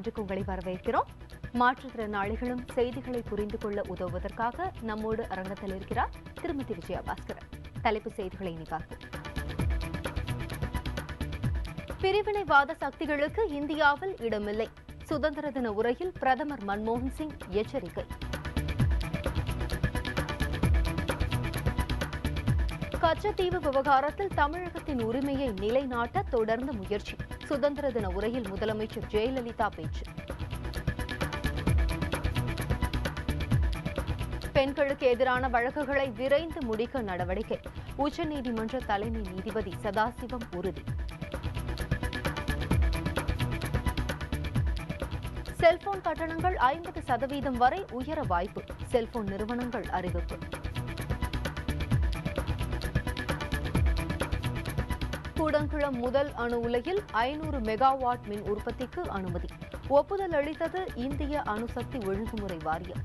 நிகழ்ச்சிக்கு உங்களை வரவேற்கிறோம். மாற்றுத்திறனாளிகளும் செய்திகளை புரிந்து கொள்ள உதவுவதற்காக நம்மோடு அரங்கத்தில் இருக்கிறார் திருமதி விஜயா பாஸ்கரன். தலைப்பு செய்திகளை இனி பார்ப்போம். பிரிவினைவாத சக்திகளுக்கு இந்தியாவில் இடமில்லை. சுதந்திர தின உரையில் பிரதமர் மன்மோகன் சிங் எச்சரிக்கை. கச்சத்தீவு விவகாரத்தில் தமிழகத்தின் உரிமையை நிலைநாட்ட தொடர்ந்து முயற்சி. சுதந்திர தின உரையில் முதலமைச்சர் ஜெயலலிதா பேச்சு. பெண்களுக்கு எதிரான வழக்குகளை விரைந்து முடிக்க நடவடிக்கை. உச்சநீதிமன்ற தலைமை நீதிபதி சதாசிவம் உறுதி. செல்போன் கட்டணங்கள் 50% வரை உயர வாய்ப்பு. செல்போன் நிறுவனங்கள் அறிவிப்பு. கூடங்குளம் முதல் அணு உலையில் 500 மெகாவாட் மின் உற்பத்திக்கு அனுமதி. ஒப்புதல் அளித்தது இந்திய அணுசக்தி ஒழுங்குமுறை வாரியம்.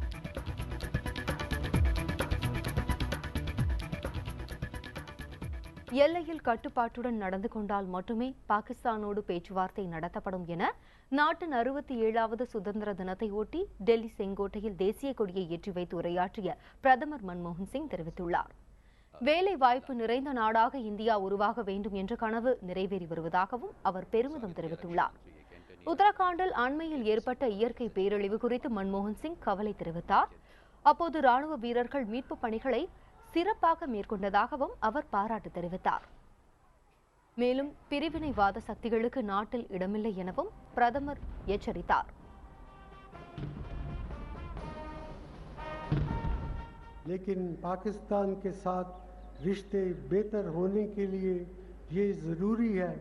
எல்லையில் கட்டுப்பாட்டுடன் நடந்து கொண்டால் மட்டுமே பாகிஸ்தானோடு பேச்சுவார்த்தை நடத்தப்படும் என நாட்டின் 67வது சுதந்திர தினத்தை ஒட்டி டெல்லி செங்கோட்டையில் தேசிய கொடியை ஏற்றி வைத்து உரையாற்றிய பிரதமர் மன்மோகன் சிங் தெரிவித்துள்ளார். வேலை வாய்ப்பு நிறைந்த நாடாக இந்தியா உருவாக வேண்டும் என்ற கனவு நிறைவேறி வருவதாகவும் அவர் பெருமிதம் தெரிவித்துள்ளார். உத்தரகாண்டில் அண்மையில் ஏற்பட்ட இயற்கை பேரழிவு குறித்து மன்மோகன் சிங் கவலை தெரிவித்தார். அப்போது ராணுவ வீரர்கள் மீட்பு பணிகளை சிறப்பாக மேற்கொண்டதாகவும் அவர் பாராட்டு தெரிவித்தார். மேலும் பிரிவினைவாத சக்திகளுக்கு நாட்டில் இடமில்லை எனவும் பிரதமர் எச்சரித்தார். लेकिन पाकिस्तान के साथ रिश्ते बेहतर होने के लिए ये ज़रूरी है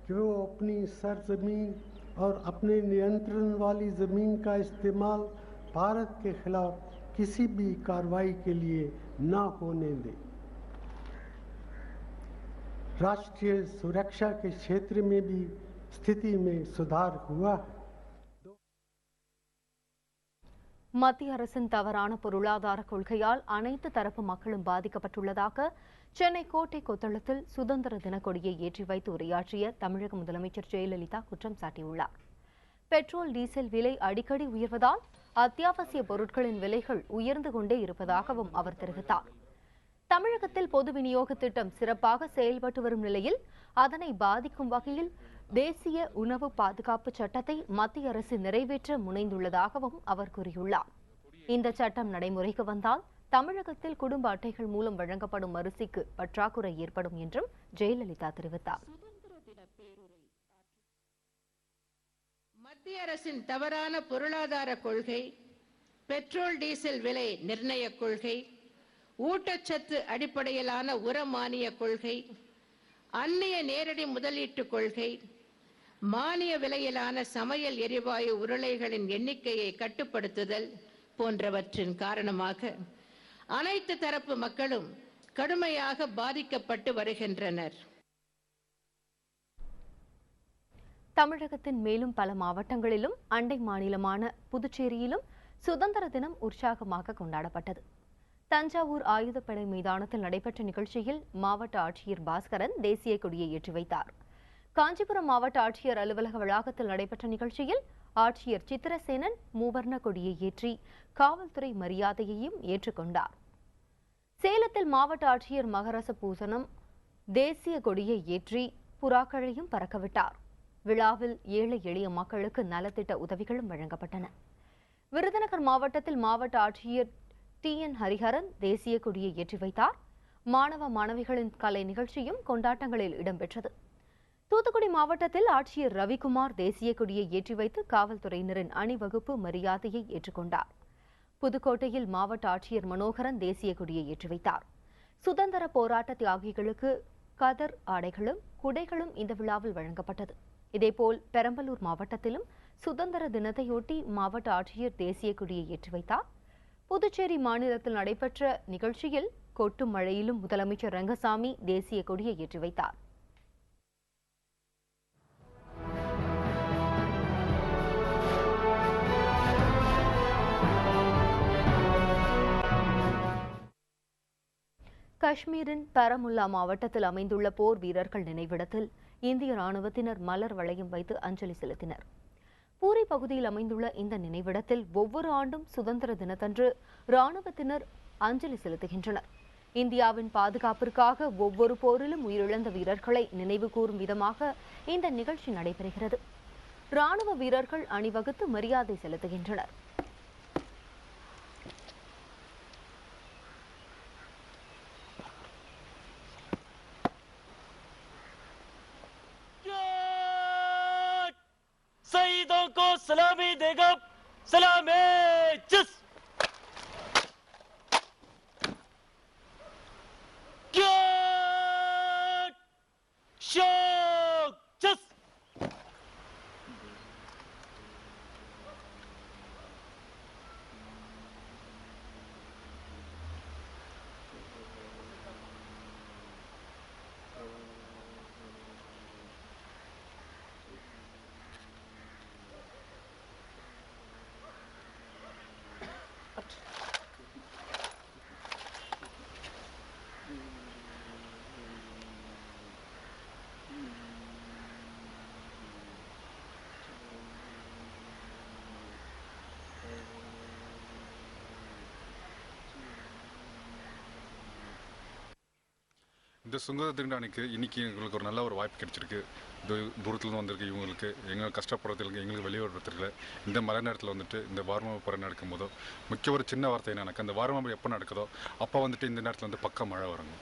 कि वो अपनी सरजमीन और अपने नियंत्रण वाली ज़मीन का इस्तेमाल भारत के खिलाफ किसी भी कार्रवाई के लिए ना होने दें। राष्ट्रीय सुरक्षा के क्षेत्र में भी स्थिति में सुधार हुआ है. மத்திய அரசின் தவறான பொருளாதார கொள்கையால் அனைத்து தரப்பு மக்களும் பாதிக்கப்பட்டுள்ளதாக சென்னை கோட்டை கொத்தளத்தில் சுதந்திர தின கொடியை ஏற்றி வைத்து உரையாற்றிய தமிழக முதலமைச்சர் ஜெயலலிதா குற்றம் சாட்டியுள்ளார். பெட்ரோல் டீசல் விலை அடிக்கடி உயர்வதால் அத்தியாவசிய பொருட்களின் விலைகள் உயர்ந்து கொண்டே இருப்பதாகவும் அவர் தெரிவித்தார். தமிழகத்தில் பொது விநியோக திட்டம் சிறப்பாக செயல்பட்டு வரும் நிலையில் அதனை பாதிக்கும் வகையில் தேசிய உணவு பாதுகாப்பு சட்டத்தை மத்திய அரசு நிறைவேற்ற முனைந்துள்ளதாகவும் அவர் கூறியுள்ளார். இந்த சட்டம் நடைமுறைக்கு வந்தால் தமிழகத்தில் குடும்ப அட்டைகள் மூலம் வழங்கப்படும் அரிசிக்கு பற்றாக்குறை ஏற்படும் என்றும் ஜெயலலிதா தெரிவித்தார். மத்திய அரசின் தவறான பொருளாதார கொள்கை, பெட்ரோல் டீசல் விலை நிர்ணய கொள்கை, ஊட்டச்சத்து அடிப்படையிலான உர மானிய கொள்கை, அந்நிய நேரடி முதலீட்டு கொள்கை, மானிய விலையிலான சமையல் எரிவாயு உருளைகளின் எண்ணிக்கையை கட்டுப்படுத்துதல் போன்றவற்றின் காரணமாக அனைத்து தரப்பு மக்களும் கடுமையாக பாதிக்கப்பட்டு வருகின்றனர். தமிழகத்தின் மேலும் பல மாவட்டங்களிலும் அண்டை மாநிலமான புதுச்சேரியிலும் சுதந்திர தினம் உற்சாகமாக கொண்டாடப்பட்டது. தஞ்சாவூர் ஆயுதப்படை மைதானத்தில் நடைபெற்ற நிகழ்ச்சியில் மாவட்ட ஆட்சியர் பாஸ்கரன் தேசிய கொடியை ஏற்றி வைத்தார். காஞ்சிபுரம் மாவட்ட ஆட்சியர் அலுவலக வளாகத்தில் நடைபெற்ற நிகழ்ச்சியில் ஆட்சியர் சித்திரசேனன் மூவர்ண கொடியை ஏற்றி காவல்துறை மரியாதையையும் ஏற்றுக்கொண்டார். சேலத்தில் மாவட்ட ஆட்சியர் மகரச பூசணம் தேசிய கொடியை ஏற்றி புறாக்களையும் பறக்கவிட்டார். விழாவில் ஏழை எளிய மக்களுக்கு நலத்திட்ட உதவிகளும் வழங்கப்பட்டன. விருதுநகர் மாவட்டத்தில் மாவட்ட ஆட்சியர் TN ஹரிஹரன் தேசிய கொடியை ஏற்றி வைத்தார். மாணவ மாணவிகளின் கலை நிகழ்ச்சியும் கொண்டாட்டங்களில் இடம்பெற்றது. தூத்துக்குடி மாவட்டத்தில் ஆட்சியர் ரவிக்குமார் தேசிய கொடியை ஏற்றி வைத்து காவல்துறையினரின் அணிவகுப்பு மரியாதையை ஏற்றுக்கொண்டார். புதுக்கோட்டையில் மாவட்ட ஆட்சியர் மனோகரன் தேசிய கொடியை ஏற்றி வைத்தார். சுதந்திர போராட்ட தியாகிகளுக்கு கதர் ஆடைகளும் குடைகளும் இந்த விழாவில் வழங்கப்பட்டது. இதேபோல் பெரம்பலூர் மாவட்டத்திலும் சுதந்திர தினத்தையொட்டி மாவட்ட ஆட்சியர் தேசிய கொடியை ஏற்றி வைத்தார். புதுச்சேரி மாநிலத்தில் நடைபெற்ற நிகழ்ச்சியில் கொட்டும் மழையிலும் முதலமைச்சர் ரங்கசாமி தேசிய கொடியை ஏற்றி வைத்தார். காஷ்மீரின் பாராமுல்லா மாவட்டத்தில் அமைந்துள்ள போர் வீரர்கள் நினைவிடத்தில் இந்திய ராணுவத்தினர் மலர் வளையம் வைத்து அஞ்சலி செலுத்தினர். பூரி பகுதியில் அமைந்துள்ள இந்த நினைவிடத்தில் ஒவ்வொரு ஆண்டும் சுதந்திர தினத்தன்று ராணுவத்தினர் அஞ்சலி செலுத்துகின்றனர். இந்தியாவின் பாதுகாப்பிற்காக ஒவ்வொரு போரிலும் உயிரிழந்த வீரர்களை நினைவு கூறும் விதமாக இந்த நிகழ்ச்சி நடைபெறுகிறது. ராணுவ வீரர்கள் அணிவகுத்து மரியாதை செலுத்துகின்றனர். शहीदों को सलामी देगा सलामे जिस शोक जिस இந்த சுதந்திர தின அன்னைக்கு இன்னைக்கு எங்களுக்கு ஒரு நல்ல ஒரு வாய்ப்பு கிடைச்சிருக்கு. தூரத்துலேருந்து வந்திருக்கு இவங்களுக்கு எங்களுக்கு கஷ்டப்படுறதுக்கு எங்களுக்கு வெளியிடுறதுல இந்த மழை நேரத்தில் வந்துட்டு இந்த வாரமாக போகிற நடக்கும் போதோ முக்கிய ஒரு சின்ன வார்த்தை எனக்கு அந்த வாரமாக எப்போ நடக்குதோ அப்போ வந்துட்டு இந்த நேரத்தில் வந்து பக்கம் மழை வருங்க.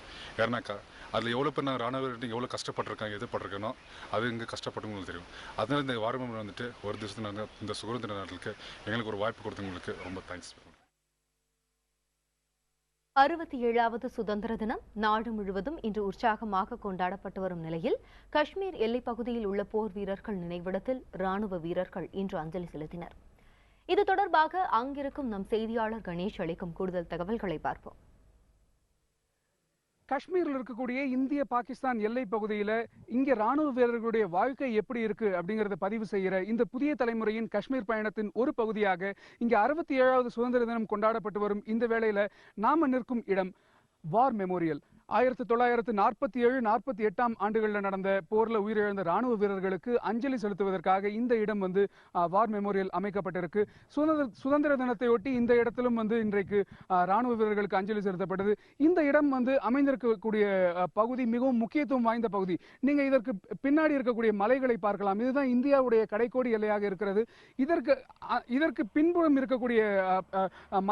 ஏன்னாக்கா அதில் எவ்வளோ பேர் நாங்கள் ராணுவ எவ்வளோ கஷ்டப்பட்டிருக்காங்க எதிர்பட்டிருக்கனோ அது இங்கே கஷ்டப்பட்டுங்களுக்கு தெரியும். அதனால இந்த வாரமாக வந்துட்டு ஒரு தினத்தில் இந்த சுதந்திர நாட்டுக்கு எங்களுக்கு ஒரு வாய்ப்பு கொடுத்தவங்களுக்கு ரொம்ப தேங்க்ஸ். 67வது சுதந்திர தினம் நாடு முழுவதும் இன்று உற்சாகமாக கொண்டாடப்பட்டு வரும் நிலையில் காஷ்மீர் எல்லைப் பகுதியில் உள்ள போர் வீரர்கள் நினைவிடத்தில் ராணுவ வீரர்கள் இன்று அஞ்சலி செலுத்தினர். இது தொடர்பாக அங்கிருக்கும் நம் செய்தியாளர் கணேஷ் அளிக்கும் கூடுதல் தகவல்களை பார்ப்போம். காஷ்மீரில் இருக்கக்கூடிய இந்திய பாகிஸ்தான் எல்லை பகுதியில் இங்கே ராணுவ வீரர்களுடைய வாழ்க்கை எப்படி இருக்கு அப்படிங்கறத பதிவு செய்கிற இந்த புதிய தலைமுறையின் காஷ்மீர் பயணத்தின் ஒரு பகுதியாக இங்கே 67வது சுதந்திர தினம் கொண்டாடப்பட்டு வரும் இந்த வேளையில நாம நிற்கும் இடம் வார் மெமோரியல். 1947-48 ஆண்டுகளில் நடந்த போர்ல உயிரிழந்த ராணுவ வீரர்களுக்கு அஞ்சலி செலுத்துவதற்காக இந்த இடம் வந்து வார் மெமோரியல் அமைக்கப்பட்டிருக்கு. சுதந்திர தினத்தையொட்டி இந்த இடத்திலும் வந்து இன்றைக்கு ராணுவ வீரர்களுக்கு அஞ்சலி செலுத்தப்பட்டது. இந்த இடம் வந்து அமைந்திருக்கக்கூடிய பகுதி மிகவும் முக்கியத்துவம் வாய்ந்த பகுதி. நீங்க இதற்கு பின்னாடி இருக்கக்கூடிய மலைகளை பார்க்கலாம். இதுதான் இந்தியாவுடைய கடைக்கோடி எல்லையாக இருக்கிறது. இதற்கு பின்புறம் இருக்கக்கூடிய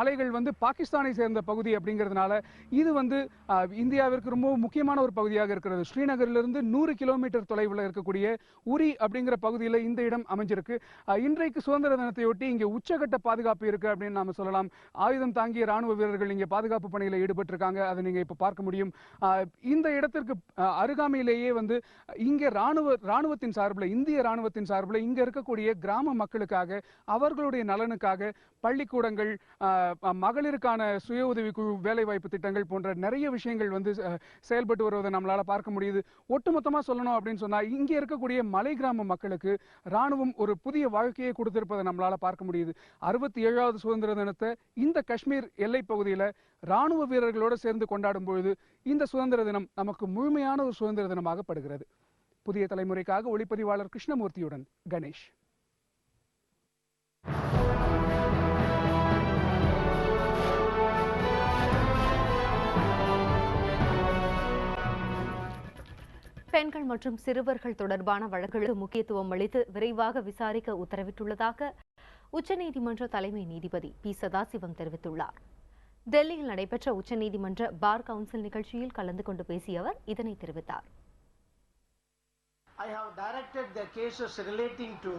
மலைகள் வந்து பாகிஸ்தானை சேர்ந்த பகுதி அப்படிங்கிறதுனால இது வந்து இந்தியாவிற்கு ரொம்ப முக்கியமான ஒரு பகுதியாக இருக்கிறது. ஸ்ரீநகரிலிருந்து 100 கிலோமீட்டர் தொலைவில் இருக்கக்கூடிய உரி அப்படிங்கிற பகுதியில் இந்த இடம் அமைஞ்சிருக்கு. இன்றைக்கு சுதந்திர தினத்தையொட்டி இங்கே உச்சகட்ட பாதுகாப்பு இருக்கு அப்படின்னு நாம சொல்லலாம். ஆயுதம் தாங்கிய ராணுவ வீரர்கள் இங்கே பாதுகாப்பு பணியில் ஈடுபட்டிருக்காங்க. அதை நீங்க இப்ப பார்க்க முடியும். இந்த இடத்திற்கு அருகாமையிலேயே வந்து இங்கே ராணுவத்தின் சார்பில் இந்திய ராணுவத்தின் சார்பில் இங்க இருக்கக்கூடிய கிராம மக்களுக்காக அவர்களுடைய நலனுக்காக பள்ளிக்கூடங்கள், மகளிருக்கான சுய உதவி குழு, வேலைவாய்ப்பு திட்டங்கள் போன்ற நிறைய விஷயங்கள் வந்து செயல்பட்டு வருவதை நம்மளால பார்க்க முடியுது. ஒட்டுமொத்தமா சொல்லணும் அப்படின்னு சொன்னா இங்க இருக்கக்கூடிய மலை கிராம மக்களுக்கு ராணுவம் ஒரு புதிய வாழ்க்கையை கொடுத்திருப்பதை நம்மளால பார்க்க முடியுது. 67வது சுதந்திர தினத்தை இந்த காஷ்மீர் எல்லை பகுதியில ராணுவ வீரர்களோடு சேர்ந்து கொண்டாடும் பொழுது இந்த சுதந்திர தினம் நமக்கு முழுமையான ஒரு சுதந்திர தினமாக படுகிறது. புதிய தலைமுறைக்காக ஒளிப்பதிவாளர் கிருஷ்ணமூர்த்தியுடன் கணேஷ். பெண்கள் மற்றும் சிறுவர்கள் தொடர்பான வழக்குகளுக்கு முக்கியத்துவம் அளித்து விரைவாக விசாரிக்க உத்தரவிட்டுள்ளதாக உச்சநீதிமன்ற தலைமை நீதிபதி பி. சதாசிவம் தெரிவித்துள்ளார். டெல்லியில் நடைபெற்ற உச்சநீதிமன்ற பார் கவுன்சில் நிகழ்ச்சியில் கலந்து கொண்டு பேசிய அவர் இதனை தெரிவித்தார். I have directed the cases relating to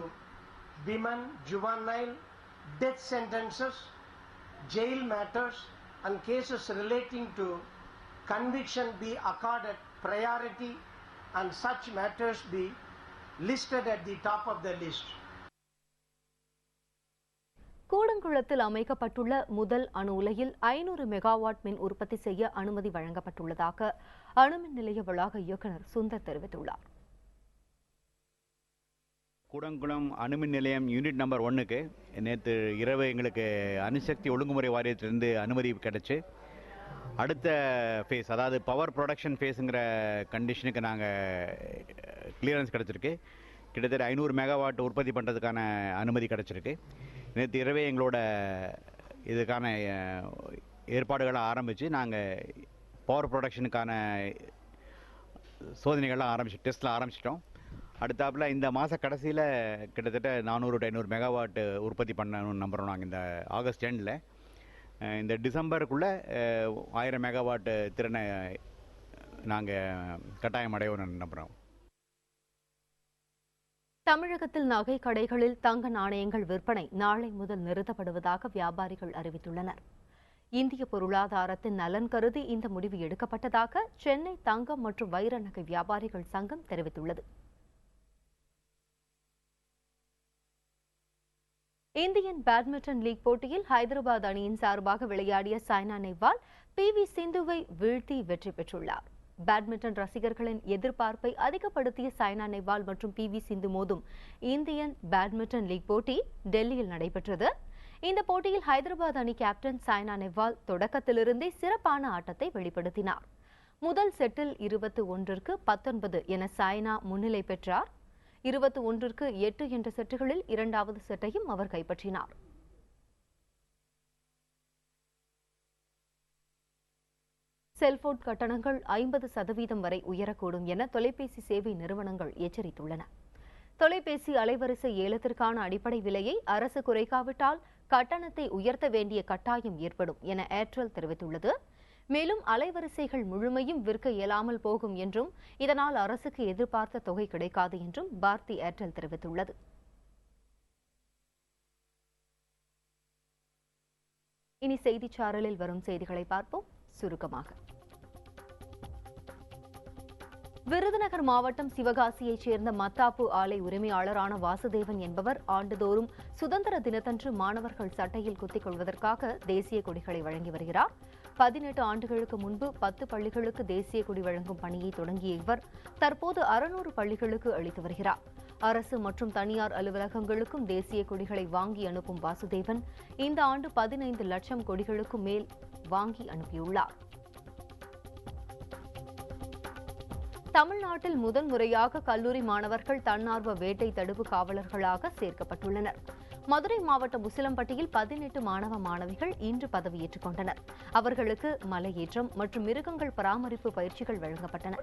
women, juvenile, death sentences, jail matters and cases relating to conviction be accorded priority and such matters be listed at the top of the list. கூடங்குளத்தில் அமைக்கப்பட்டுள்ள முதல் அணு உலையில் 500 megawatt மின் உற்பத்தி செய்ய அனுமதி வழங்கப்பட்டுள்ளதாக அணுமின் நிலைய வளாக இயக்குநர் சுந்தர் தெரிவித்துள்ளார். கூடங்குளம் அணுமின் நிலையம் யூனிட் நம்பர் 1க்கு நேற்று இரவு எங்களுக்கு அணுசக்தி ஒழுங்குமுறை வாரியத்திலிருந்து அனுமதி கிடைச்சு அடுத்த ஃபேஸ், அதாவது பவர் ப்ரொடக்ஷன் ஃபேஸுங்கிற கண்டிஷனுக்கு நாங்கள் கிளியரன்ஸ் கிடச்சிருக்கு. கிட்டத்தட்ட 500 மெகாவாட் உற்பத்தி பண்ணுறதுக்கான அனுமதி கிடச்சிருக்கு. நேற்று இரவே எங்களோட இதுக்கான ஏற்பாடுகளை ஆரம்பித்து நாங்கள் பவர் ப்ரொடக்ஷனுக்கான சோதனைகள்லாம் டெஸ்ட்டில் ஆரம்பிச்சிட்டோம். அடுத்தாப்பில் இந்த மாத கடைசியில் கிட்டத்தட்ட 400 to 500 மெகாவாட் உற்பத்தி பண்ணணும்னு நம்புகிறோம். நாங்கள் இந்த ஆகஸ்ட் எண்டில் இந்த டிசம்பருக்குள்ளே 1000 மெகாவாட் திறனை நாங்கள் கட்டாயம் அடைவோம்னு நம்புகிறோம். தமிழகத்தில் நகை கடைகளில் தங்க நாணயங்கள் விற்பனை நாளை முதல் நிறுத்தப்படுவதாக வியாபாரிகள் அறிவித்துள்ளனர். இந்திய பொருளாதாரத்தின் நலன் கருதி இந்த முடிவு எடுக்கப்பட்டதாக சென்னை தங்கம் மற்றும் வைர நகை வியாபாரிகள் சங்கம் தெரிவித்துள்ளது. இந்தியன் பேட்மிண்டன் லீக் போட்டியில் ஹைதராபாத் அணியின் சார்பாக விளையாடிய சாய்னா நேவால் PV சிந்துவை வீழ்த்தி வெற்றி பெற்றுள்ளார். பேட்மிண்டன் ரசிகர்களின் எதிர்பார்ப்பை அதிகப்படுத்திய சாய்னா நேவால் மற்றும் PV சிந்து மோதும் இந்தியன் பேட்மிண்டன் லீக் போட்டி டெல்லியில் நடைபெற்றது. இந்த போட்டியில் ஹைதராபாத் அணி கேப்டன் சாய்னா நேவால் தொடக்கத்திலிருந்தே சிறப்பான ஆட்டத்தை வெளிப்படுத்தினார். முதல் செட்டில் 21-19 என சாய்னா முன்னிலை பெற்றார். 21-8 என்ற செட்டுகளில் இரண்டாவது செட்டையும் அவர் கைப்பற்றினார். செல்போன் கட்டணங்கள் 50% வரை உயரக்கூடும் என தொலைபேசி சேவை நிறுவனங்கள் எச்சரித்துள்ளன. தொலைபேசி அலைவரிசை ஏலத்திற்கான அடிப்படை விலையை அரசு குறைக்காவிட்டால் கட்டணத்தை உயர்த்த வேண்டிய கட்டாயம் ஏற்படும் என ஏர்டெல் தெரிவித்துள்ளது. மேலும் அலைவரிசைகள் முழுமையும் விற்க இயலாமல் போகும் என்றும் இதனால் அரசுக்கு எதிர்பார்த்த தொகை கிடைக்காது என்றும் பாரதி ஏர்டெல் தெரிவித்துள்ளது. இனி செய்திச் சாரலில் வரும் செய்திகளை பார்ப்போம் சுருக்கமாக. விருதுநகர் மாவட்டம் சிவகாசியைச் சேர்ந்த மத்தாப்பு ஆலை உரிமையாளரான வாசுதேவன் என்பவர் ஆண்டுதோறும் சுதந்திர தினத்தன்று மாணவர்கள் சட்டையில் குத்திக் கொள்வதற்காக தேசிய கொடிகளை வழங்கி வருகிறார். 18 ஆண்டுகளுக்கு முன்பு 10 பள்ளிகளுக்கு தேசிய கொடி வழங்கும் பணியை தொடங்கிய இவர் தற்போது 600 பள்ளிகளுக்கு அளித்து வருகிறார். அரசு மற்றும் தனியார் அலுவலகங்களுக்கும் தேசிய கொடிகளை வாங்கி அனுப்பும் வாசுதேவன் இந்த ஆண்டு 15 லட்சம் கொடிகளுக்கு மேல் வாங்கி அனுப்பியுள்ளார். தமிழ்நாட்டில் முதன்முறையாக கல்லூரி மாணவர்கள் தன்னார்வ வேட்டை தடுப்பு காவலர்களாக சேர்க்கப்பட்டுள்ளனர். மதுரை மாவட்டம் உசிலம்பட்டியில் 18 மாணவ மாணவிகள் இன்று பதவியேற்றுக் கொண்டனர். அவர்களுக்கு மலையேற்றம் மற்றும் மிருகங்கள் பராமரிப்பு பயிற்சிகள் வழங்கப்பட்டன.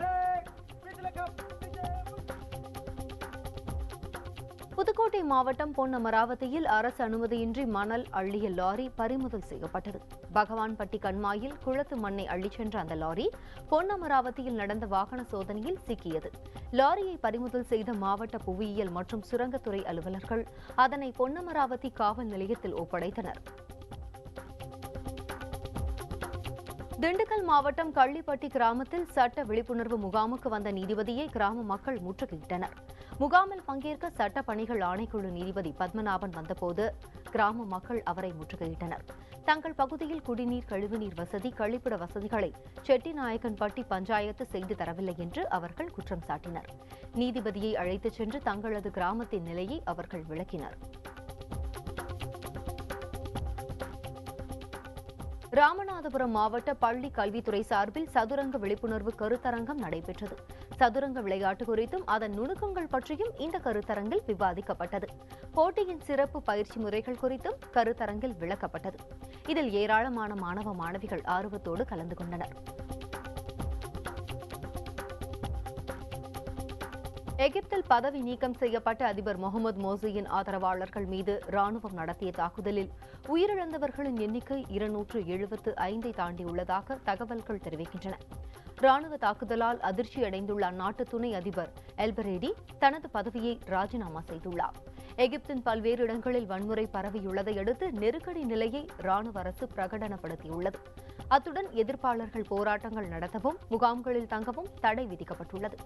புதுக்கோட்டை மாவட்டம் பொன்னமராவதியில் அரசு அனுமதியின்றி மணல் அள்ளிய லாரி பறிமுதல் செய்யப்பட்டது. பகவான்பட்டி கண்மாயில் குளத்து மண்ணை அள்ளிச் சென்ற அந்த லாரி பொன்னமராவதியில் நடந்த வாகன சோதனையில் சிக்கியது. லாரியை பறிமுதல் செய்த மாவட்ட புவியியல் மற்றும் சுரங்கத்துறை அலுவலர்கள் அதனை பொன்னமராவதி காவல் நிலையத்தில் ஒப்படைத்தனர். திண்டுக்கல் மாவட்டம் கள்ளிப்பட்டி கிராமத்தில் சட்ட விழிப்புணர்வு முகாமுக்கு வந்த நீதிபதியை கிராம மக்கள் முற்றுகையிட்டனர். முகாமில் பங்கேற்க சட்ட பணிகள் ஆணைக்குழு நீதிபதி பத்மநாபன் வந்தபோது கிராம மக்கள் அவரை முற்றுகையிட்டனர். தங்கள் பகுதியில் குடிநீர், கழிவுநீர் வசதி, கழிப்பிட வசதிகளை செட்டிநாயக்கன்பட்டி பஞ்சாயத்து செய்து தரவில்லை என்று அவர்கள் குற்றம் சாட்டினர். நீதிபதியை அழைத்துச் சென்று தங்களது கிராமத்தின் நிலையை அவர்கள் விளக்கினர். ராமநாதபுரம் மாவட்ட பள்ளி கல்வித்துறை சார்பில் சதுரங்க விழிப்புணர்வு கருத்தரங்கம் நடைபெற்றது. சதுரங்க விளையாட்டு குறித்தும் அதன் நுணுக்கங்கள் பற்றியும் இந்த கருத்தரங்கில் விவாதிக்கப்பட்டது. போட்டியின் சிறப்பு பயிற்சி முறைகள் குறித்தும் கருத்தரங்கில் விளக்கப்பட்டது. இதில் ஏராளமான மாணவ மாணவிகள் ஆர்வத்தோடு கலந்து கொண்டனர். எகிப்தில் பதவி நீக்கம் செய்யப்பட்ட அதிபர் முகமது மோசியின் ஆதரவாளர்கள் மீது ராணுவம் நடத்திய தாக்குதலில் உயிரிழந்தவர்களின் எண்ணிக்கை 275 தாண்டியுள்ளதாக தகவல்கள் தெரிவிக்கின்றன. ராணுவ தாக்குதலால் அதிர்ச்சியடைந்துள்ள அந்நாட்டு துணை அதிபர் எல்பரேடி தனது பதவியை ராஜினாமா செய்துள்ளார். எகிப்தின் பல்வேறு இடங்களில் வன்முறை பரவியுள்ளதை அடுத்து நெருக்கடி நிலையை ராணுவ அரசு பிரகடனப்படுத்தியுள்ளது. அத்துடன் எதிர்ப்பாளர்கள் போராட்டங்கள் நடத்தவும் முகாம்களில் தங்கவும் தடை விதிக்கப்பட்டுள்ளது.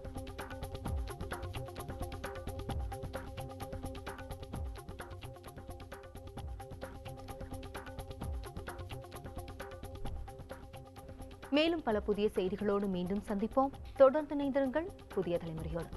மேலும் பல புதிய செய்திகளோடு மீண்டும் சந்திப்போம். தொடர்ந்து இணைந்திருங்கள் புதிய தலைமுறையோடு.